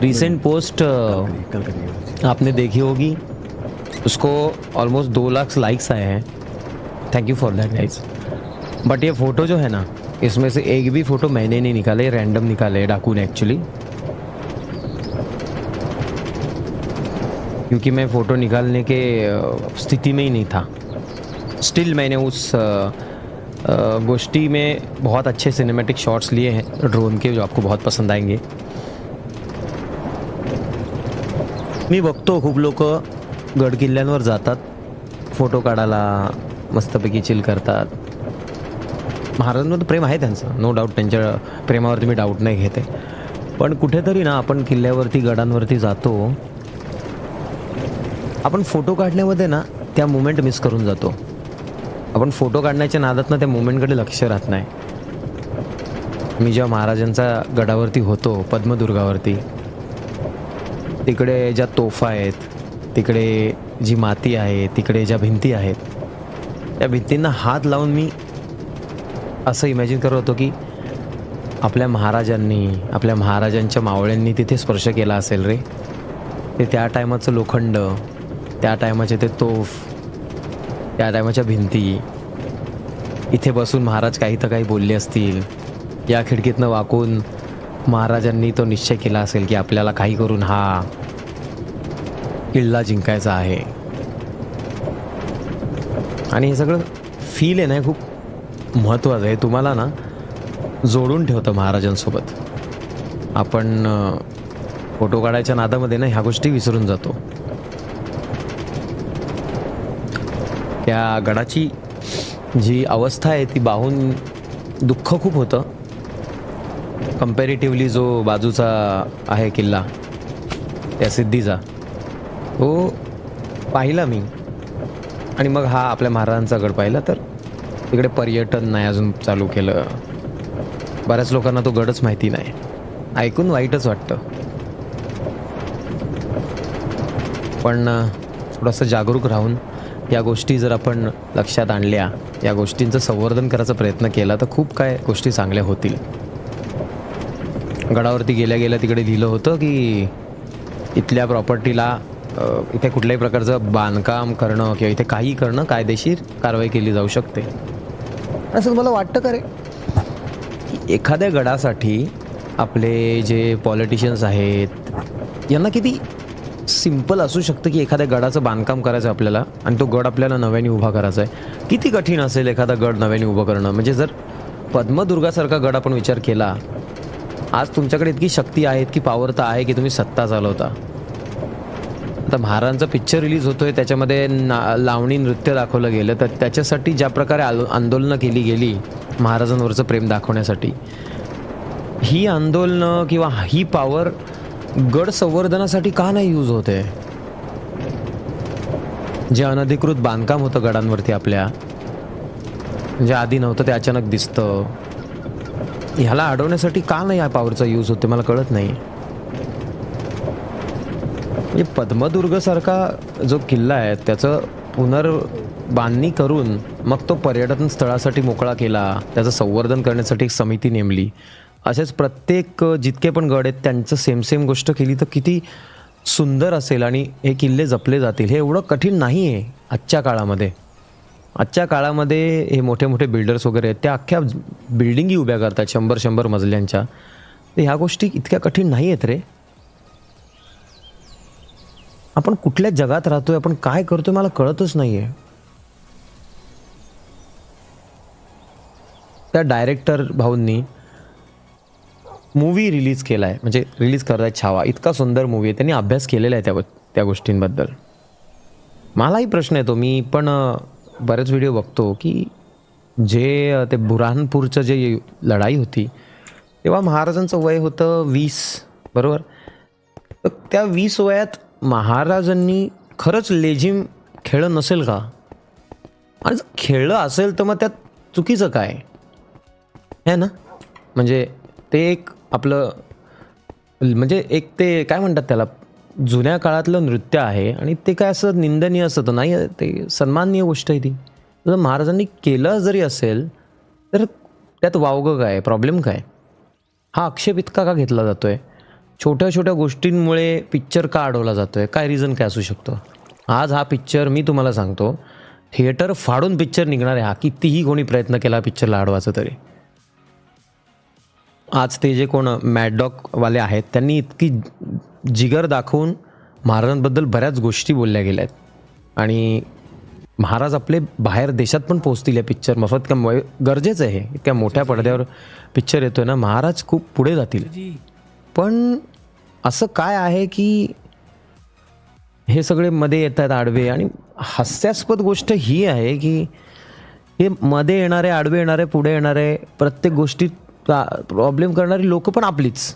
Recent post आपने देखी होगी, उसको ऑलमोस्ट 2 लाख लाइक्स आए हैं। Thank you for that guys. But ये फ़ोटो जो है ना, इसमें से एक भी फ़ोटो मैंने नहीं निकाले, रैंडम निकाले डाकू ने एक्चुअली, क्योंकि मैं फ़ोटो निकालने के स्थिति में ही नहीं था। स्टिल मैंने उस गोष्ठी में बहुत अच्छे सिनेमैटिक शॉट्स लिए हैं ड्रोन के, जो आपको बहुत पसंद आएंगे। मी बघतो खूप लोक गड किल्ल्यांवर जातात, फोटो काढायला, मस्तपैकी चिल करतात। महाराजांवर प्रेम आहे त्यांचं, नो डाऊट, त्यांच्या प्रेमावरती मी डाऊट नाही घेते। पण कुठेतरी ना आपण किल्ल्यावरती गडांवरती जातो, आपण फोटो काढण्यामध्ये ना त्या मोमेंट मिस करून जातो। आपण फोटो काढण्याच्या नादात ना त्या मोमेंटकडे लक्ष राहत नाही। मी जेव्हा महाराजांचा गडावरती होतो, पद्मदुर्गावरती, तिकडे ज्या तोफा आहेत, तिकडे जी माती आहे, तिकडे ज्या भिंती आहेत, त्या भिंतींना हात लावून मी असं इमॅजिन करत होतो की आपल्या महाराजांनी, आपल्या महाराजांच्या मावळ्यांनी तिथे स्पर्श केला असेल रे। ते त्या टायमाचं लोखंड, त्या टायमाचे ते तोफ, त्या टायमाच्या भिंती, इथे बसून महाराज काही तर काही बोलले असतील, या खिडकीतनं वाकून महाराजांनी तो निश्चय केला असेल की आपल्याला काही करून हा किल्ला जिंकायचा आहे। आणि हे सगळं फील आहे ना, खूप महत्त्वाचं आहे, तुम्हाला ना जोडून ठेवतं महाराजांसोबत। आपण फोटो काढायच्या नादामध्ये ना ह्या गोष्टी विसरून जातो। त्या गडाची जी अवस्था आहे ती पाहून दुःख खूप होतं। कंपॅरेटिव्हली जो बाजूचा आहे किल्ला, त्या सिद्धीचा, तो पाहिला मी, आणि मग हा आपल्या महाराजांचा गड पाहिला। तर तिकडे पर्यटन नाही अजून चालू केलं, बऱ्याच लोकांना तो गडच माहिती नाही। ऐकून वाईटच वाटतं, पण थोडंसं जागरूक राहून या गोष्टी जर आपण लक्षात आणल्या, या गोष्टींचं संवर्धन करायचा प्रयत्न केला, तर खूप काय गोष्टी चांगल्या होतील। गडावरती गेल्या गेल्या तिकडे लिहिलं होतं की इथल्या प्रॉपर्टीला, इथे कुठल्याही प्रकारचं बांधकाम करणं किंवा इथे काही करणं कायदेशीर कारवाई केली जाऊ शकते। असं मला वाटतं का रे, एखाद्या गडासाठी आपले जे पॉलिटिशियन्स आहेत यांना किती सिंपल असू शकतं की एखाद्या गडाचं बांधकाम करायचं आपल्याला, आणि तो गड आपल्याला नव्याने उभा करायचा आहे। किती कठीण असेल एखादा गड नव्याने उभं करणं। म्हणजे जर पद्मदुर्गासारखा गड आपण विचार केला, आज तुमच्याकडे इतकी शक्ती आहे, इतकी पॉवर तर आहे की तुम्ही सत्ता चालवता। आता महाराजांचा पिक्चर रिलीज होतोय, त्याच्यामध्ये लावणी नृत्य दाखवलं गेलं, तर त्याच्यासाठी ज्या प्रकारे आंदोलनं केली गेली महाराजांवरचं प्रेम दाखवण्यासाठी, ही आंदोलनं किंवा ही पॉवर गड संवर्धनासाठी का नाही यूज होते? जे अनधिकृत बांधकाम होतं गडांवरती आपल्या, जे आधी नव्हतं ते अचानक दिसतं, ह्याला अडवण्यासाठी का नाही या पॉवरचा यूज होते, मला कळत नाही। म्हणजे पद्मदुर्गसारखा जो किल्ला आहे त्याचं पुनर्बांधणी करून मग तो पर्यटन स्थळासाठी मोकळा केला, त्याचं संवर्धन करण्यासाठी एक समिती नेमली। असेच प्रत्येक जितके पण गड आहेत त्यांचं सेम गोष्ट केली तर किती सुंदर असेल, आणि हे किल्ले जपले जातील। हे एवढं कठीण नाही आहे आजच्या काळामध्ये। आजच्या काळामध्ये हे मोठे मोठे बिल्डर्स वगैरे आहेत, त्या अख्ख्या बिल्डिंगी उभ्या करतात 100-100 मजल्यांच्या। तर ह्या गोष्टी इतक्या कठीण नाही आहेत रे। आपण कुठल्या जगात राहतोय, आपण काय करतोय, मला कळतच नाहीये। त्या डायरेक्टर भाऊंनी मूवी रिलीज केला आहे, म्हणजे रिलीज करतायत छावा, इतका सुंदर मूवी आहे, त्यांनी अभ्यास केलेला आहे त्या गोष्टींबद्दल। मलाही प्रश्न येतो, मी पण बरेच व्हिडिओ बघतो की जे ते बुरहानपूरचं जे लढाई होती तेव्हा महाराजांचं वय होतं 20, बरोबर? तर त्या 20 वयात महाराजांनी खरंच लेझिम खेळलं नसेल का? आणि जर खेळलं असेल तर मग त्यात चुकीचं काय आहे ना? म्हणजे ते एक आपलं, म्हणजे एक ते काय म्हणतात त्याला, जुन्या काळातलं नृत्य आहे, आणि ते काय असं निंदनीय असतं नाही, ते सन्माननीय गोष्ट आहे ती। जर महाराजांनी केलं जरी असेल तर त्यात वावगं काय, प्रॉब्लेम काय? हा आक्षेप इतका का घेतला जातोय? छोट्या छोट्या गोष्टींमुळे पिक्चर का अडवला जातोय? काय रिझन काय असू शकतं? आज हा पिक्चर मी तुम्हाला सांगतो, थिएटर फाडून पिक्चर निघणार आहे. हा कितीही कोणी प्रयत्न केला पिक्चरला अडवायचा तरी. आज ते जे कोण मॅडडॉगवाले आहेत त्यांनी इतकी जिगर दाखवून महाराजांबद्दल बऱ्याच गोष्टी बोलल्या गेल्या आहेत आणि महाराज आपले बाहेर देशात पण पोहोचतील या पिक्चर मार्फत. गरजेचं आहे, इतक्या मोठ्या पडद्यावर पिक्चर येतोय ना, महाराज खूप पुढे जातील. पण असं काय आहे की हे सगळे मध्ये येतात आडवे, आणि हास्यास्पद गोष्ट ही आहे की हे मध्ये येणारे, आडवे येणारे, पुढे येणारे, प्रत्येक गोष्टीत प्रॉब्लेम करणारी लोक पण आपलीच.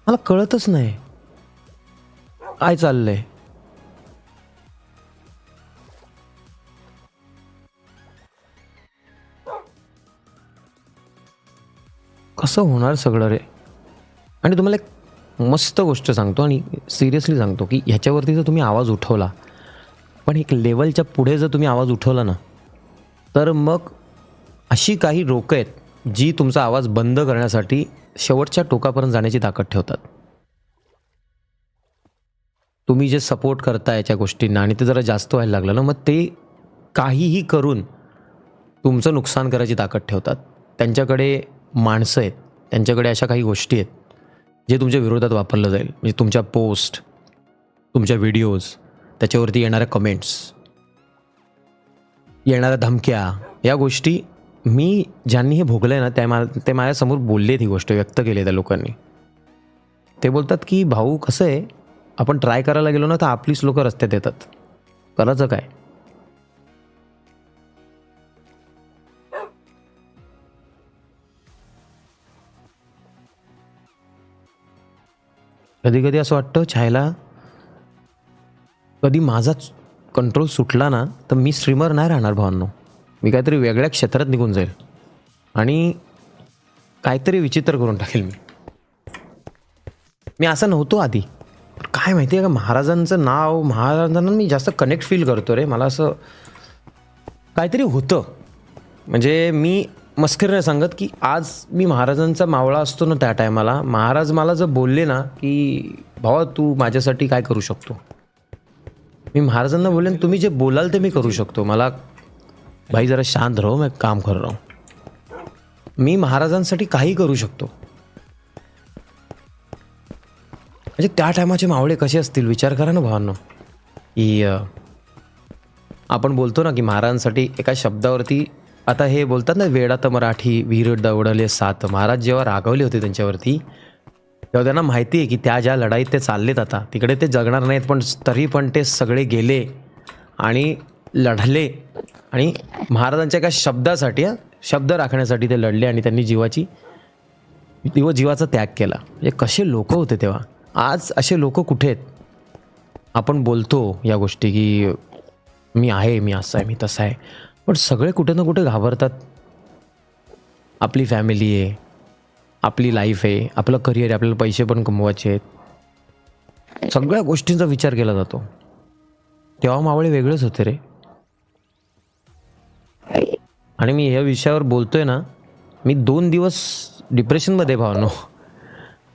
मला कळतच नाही काय चाललंय. कसं होणार सगळं रे? आणि तुम्हाला एक मस्त गोष्ट सांगतो आणि सिरियसली सांगतो की ह्याच्यावरती जर तुम्ही आवाज उठवला, पण एक लेवलच्या पुढे जर तुम्ही आवाज उठवला ना, तर मग अशी काही लोकं आहेत जी तुमचा आवाज बंद करण्यासाठी शेवटच्या टोकापर्यंत जाण्याची ताकद ठेवतात. तुम्ही जे सपोर्ट करता याच्या गोष्टींना आणि ते जरा जास्त व्हायला लागलं ना, मग ते काहीही करून तुमचं नुकसान करायची ताकद ठेवतात. त्यांच्याकडे माणसं आहेत, त्यांच्याकडे अशा काही गोष्टी आहेत जे तुमच्या विरोधात वापरलं जाईल. म्हणजे तुमच्या पोस्ट, तुमच्या व्हिडिओज, त्याच्यावरती येणाऱ्या कमेंट्स, येणाऱ्या धमक्या, या गोष्टी मी ज्यांनी हे भोगलं आहे ना ते माझ्यासमोर बोललेत, ही गोष्ट व्यक्त केली त्या लोकांनी. ते बोलतात की भाऊ कसं आहे, आपण ट्राय करायला गेलो ना तर आपलीच लोकं रस्त्यात येतात, करायचं काय? कधी कधी असं वाटतं छायला, कधी माझाच कंट्रोल सुटला ना तर मी स्ट्रीमर नाही राहणार भावांनो. मी काहीतरी वेगळ्या क्षेत्रात निघून जाईल आणि काहीतरी विचित्र करून टाकेल. मी असं नव्हतो आधी. काय माहिती आहे का, महाराजांचं नाव, महाराजांना मी जास्त कनेक्ट फील करतो रे. मला असं काहीतरी होतं. म्हणजे मी मस्करीने सांगत की आज मी महाराजांचा मावळा असतो ना, त्या टायमाला महाराज मला जर बोलले ना की भावा तू माझ्यासाठी काय करू शकतो, मी महाराजांना बोलले तुम्ही जे बोलाल ते मी करू शकतो. मला भाई जरा शांत राहो, मैं काम कर रहा हूँ. मी महाराजांसाठी काही करू शकतो. म्हणजे त्या टायमाचे मावळे कसे असतील विचार करा ना भावांनो. की आपण बोलतो ना की महाराजांसाठी एका शब्दावरती, आता हे बोलतात ना वेडात मराठी वीर दौडले सात. महाराज जेव्हा रागवले होते त्यांच्यावरती, तेव्हा त्यांना माहिती आहे की त्या ज्या लढाईत ते चाललेत आता तिकडे ते जगणार नाहीत, पण तरी पण ते सगळे गेले आणि लढले आणि महाराजांच्या एका शब्दासाठी, शब्द राखण्यासाठी ते लढले आणि त्यांनी जीवाचा त्याग केला. म्हणजे कसे लोक होते तेव्हा. आज असे लोक कुठे आहेत? आपण बोलतो या गोष्टी की मी आहे, मी असं आहे, मी तसं आहे, पण सगळे कुठे ना कुठे घाबरतात. आपली फॅमिली आहे, आपली लाईफ आहे, आपलं करिअर आहे, आपल्याला पैसे पण कमवायचे आहेत, सगळ्या गोष्टींचा विचार केला जातो. तेव्हा मावळे वेगळेच होते रे. आणि मी या विषयावर बोलतोय ना, मी 2 दिवस डिप्रेशनमध्ये भावनो,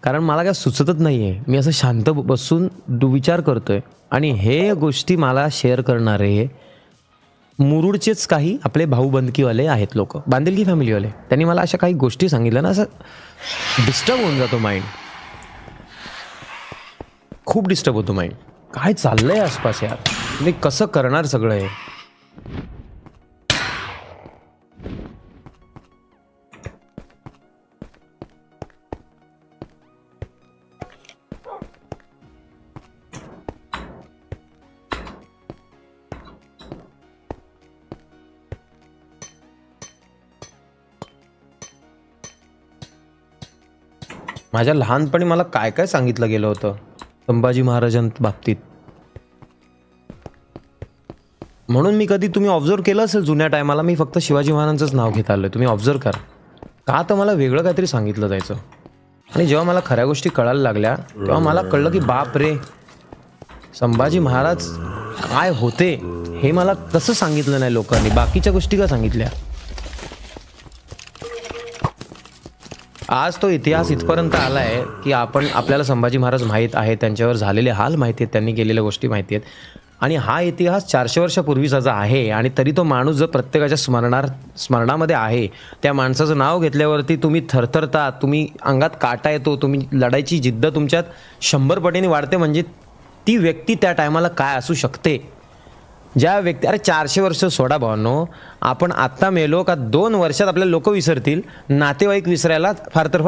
कारण मला काय सुचतच नाही आहे. मी असं शांत बसून विचार करतोय आणि हे गोष्टी मला शेअर करणारे मुरुडचेच काही आपले भाऊबंदकीवाले आहेत लोक, बांधिलकी फॅमिलीवाले. त्यांनी मला अशा काही गोष्टी सांगितल्या ना, असं डिस्टर्ब होऊन जातो माइंड. खूप डिस्टर्ब होतो माइंड. काय चाललंय आसपास यार, मी कसं करणार सगळं हे? माझ्या लहानपणी मला काय काय सांगितलं गेलं होतं संभाजी महाराजांच्या बाबतीत. म्हणून मी कधी, तुम्ही ऑब्झर्व केलं असेल जुन्या टायमाला, मी फक्त शिवाजी महाराजांचंच नाव घेत आलोय. तुम्ही ऑब्झर्व करा. का तर मला वेगळं काहीतरी सांगितलं जायचं. आणि जेव्हा मला खऱ्या गोष्टी कळायला लागल्या तेव्हा मला कळलं की बाप रे, संभाजी महाराज काय होते हे मला कसं सांगितलं नाही लोकांनी, बाकीच्या गोष्टी का सांगितल्या. आज तो इतिहास इथपर्यंत आला आहे की आपल्याला संभाजी महाराज माहीत आहेत, त्यांच्यावर झालेले हाल माहिती आहेत, त्यांनी केलेल्या गोष्टी माहिती आहेत. आणि हा इतिहास 400 वर्षापूर्वीचा आहे आणि तरी तो माणूस जर प्रत्येकाच्या स्मरणामध्ये आहे, त्या माणसाचं नाव घेतल्यावरती तुम्ही थरथरता, तुम्ही अंगात काटा येतो, तुम्ही लढायची जिद्द तुमच्यात 100 पटीने वाढते. म्हणजे ती व्यक्ती त्या टायमाला काय असू शकते. ज्या व्यक्ती, अरे 400 वर्ष सोडा भावांनो, आपण आत्ता मेलो का 2 वर्षात आपल्याला लोक विसरतील. नातेवाईक विसरायला फार तर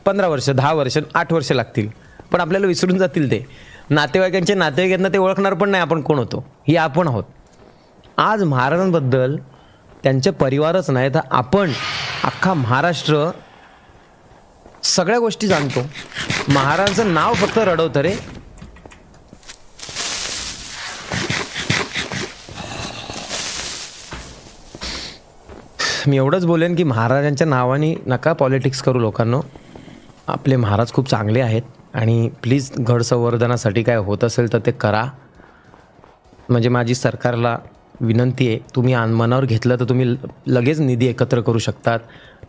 15 वर्ष, 10 वर्ष, 8 वर्ष लागतील, पण आपल्याला विसरून जातील ते. नातेवाईकांचे नातेवाईकांना ते ओळखणार पण नाही आपण कोण होतो, ही आपण आहोत. आज महाराजांबद्दल त्यांचे परिवारच नाही तर आपण अख्खा महाराष्ट्र सगळ्या गोष्टी जाणतो. महाराजांचं नाव फक्त रडवतं रे. मी एवढंच बोलेन की महाराजांच्या नावाने नका पॉलिटिक्स करू लोकांनो. आपले महाराज खूप चांगले आहेत आणि प्लीज गड संवर्धनासाठी काय होत असेल तर ते करा. म्हणजे माझी सरकारला विनंती आहे, तुम्ही मनावर घेतलं तर तुम्ही लगेच निधी एकत्र करू शकतात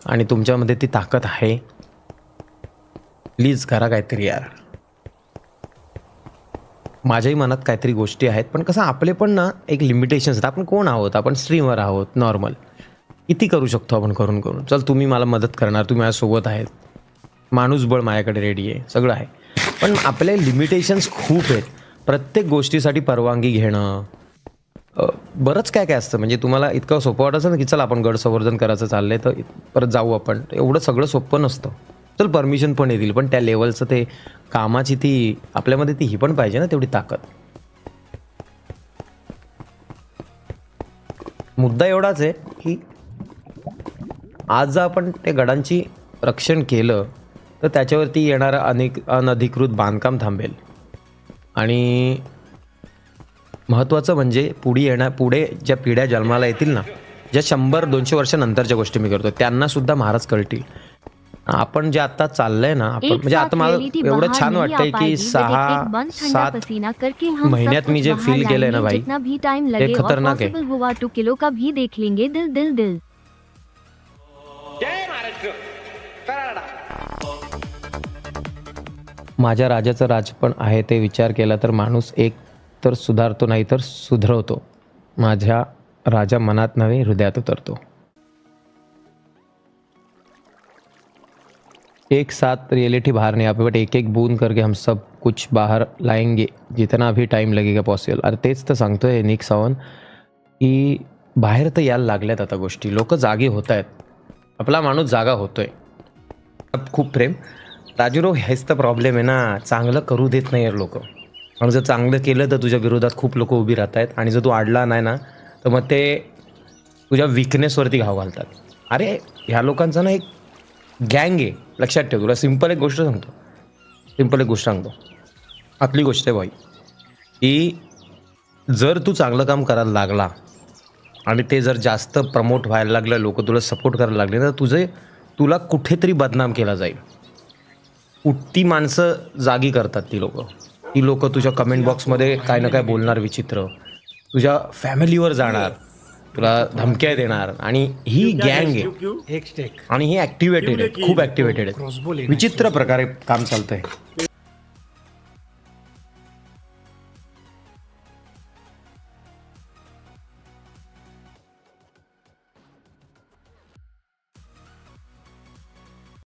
आणि तुमच्यामध्ये ती ताकद आहे. प्लीज करा काहीतरी यार. माझ्याही मनात काहीतरी गोष्टी आहेत, पण कसं आपले पण ना एक लिमिटेशन्स आहेत. आपण कोण आहोत, आपण स्ट्रीमवर आहोत, नॉर्मल किती करू शकतो आपण करून करून. चल तुम्ही मला मदत करणार, तुम्ही माझ्यासोबत आहेत, माणूसबळ माझ्याकडे रेडी आहे, सगळं आहे. पण आपले लिमिटेशन्स खूप आहेत. प्रत्येक गोष्टीसाठी परवानगी घेणं, बरंच काय काय असतं. म्हणजे तुम्हाला इतकं सोपं वाटायचं ना की चल आपण गड संवर्धन करायचं चाललंय तर परत जाऊ आपण, एवढं सगळं सोपं नसतं. चल परमिशन पण येतील, पण त्या लेवलचं ते कामाची ती आपल्यामध्ये ती ही पण पाहिजे ना तेवढी ताकद. मुद्दा एवढाच आहे की आज जर आपण त्या गडांची रक्षण केलं तर त्याच्यावरती येणारं अनधिकृत बांधकाम थांबेल. आणि महत्त्वाचं म्हणजे पुढे ज्या पिढ्या जन्माला येतील ना, ज्या 100-200 वर्षानंतरच्या गोष्टी मी करतो, त्यांना सुद्धा महाराज कळतील. आपण जे आता चाललंय ना, आपण म्हणजे आता मला एवढं छान वाटतंय की 6-7 महिन्यात मी जे फील केलंय ना भाई, ते खतरनाक आहे. माझ्या राजाचं राज पण आहे ते विचार केला तर माणूस एक तर सुधारतो नाही तर सुधरवतो. माझ्या राजा मनात नव्हे हृदयात उतरतो. एक साथ रियलिटी बाहर नहीं आ पाई, बट एक एक बूंद करके हम सब कुछ बाहर लाएंगे, जितना भी टाइम लगेगा पॉसिबल. अरे तेच तर सांगतोय निक सावंत की बाहेर तर यायला लागल्यात आता गोष्टी, लोक जागे होत आहेत, आपला माणूस जागा होतोय. खूप प्रेम राजूराव, हेच तर प्रॉब्लेम आहे ना, चांगलं करू देत नाही यार लोक. आणि जर चांगलं केलं तर तुझ्या विरोधात खूप लोक उभी राहत आहेत, आणि जर तू आडला नाही ना तर मग ते तुझ्या विकनेसवरती घाव घालतात. अरे ह्या लोकांचा ना एक गँग आहे, लक्षात ठेव. तुला सिंपल एक गोष्ट सांगतो, आतली गोष्ट आहे भाई, की जर तू चांगलं काम करायला लागला आणि ते जर जास्त प्रमोट व्हायला लागलं, लोक तुला सपोर्ट करायला लागले तर तुला कुठेतरी बदनाम केला जाईल. ती माणसं जागी करतात, ती लोक तुझ्या कमेंट बॉक्समध्ये काय ना काय बोलणार विचित्र, तुझ्या फॅमिलीवर जाणार, तुला धमक्या देणार. आणि ही गँग आहे आणि ही ॲक्टिवेटेड आहे, खूप ॲक्टिवेटेड आहे. विचित्र प्रकारे काम चालतंय.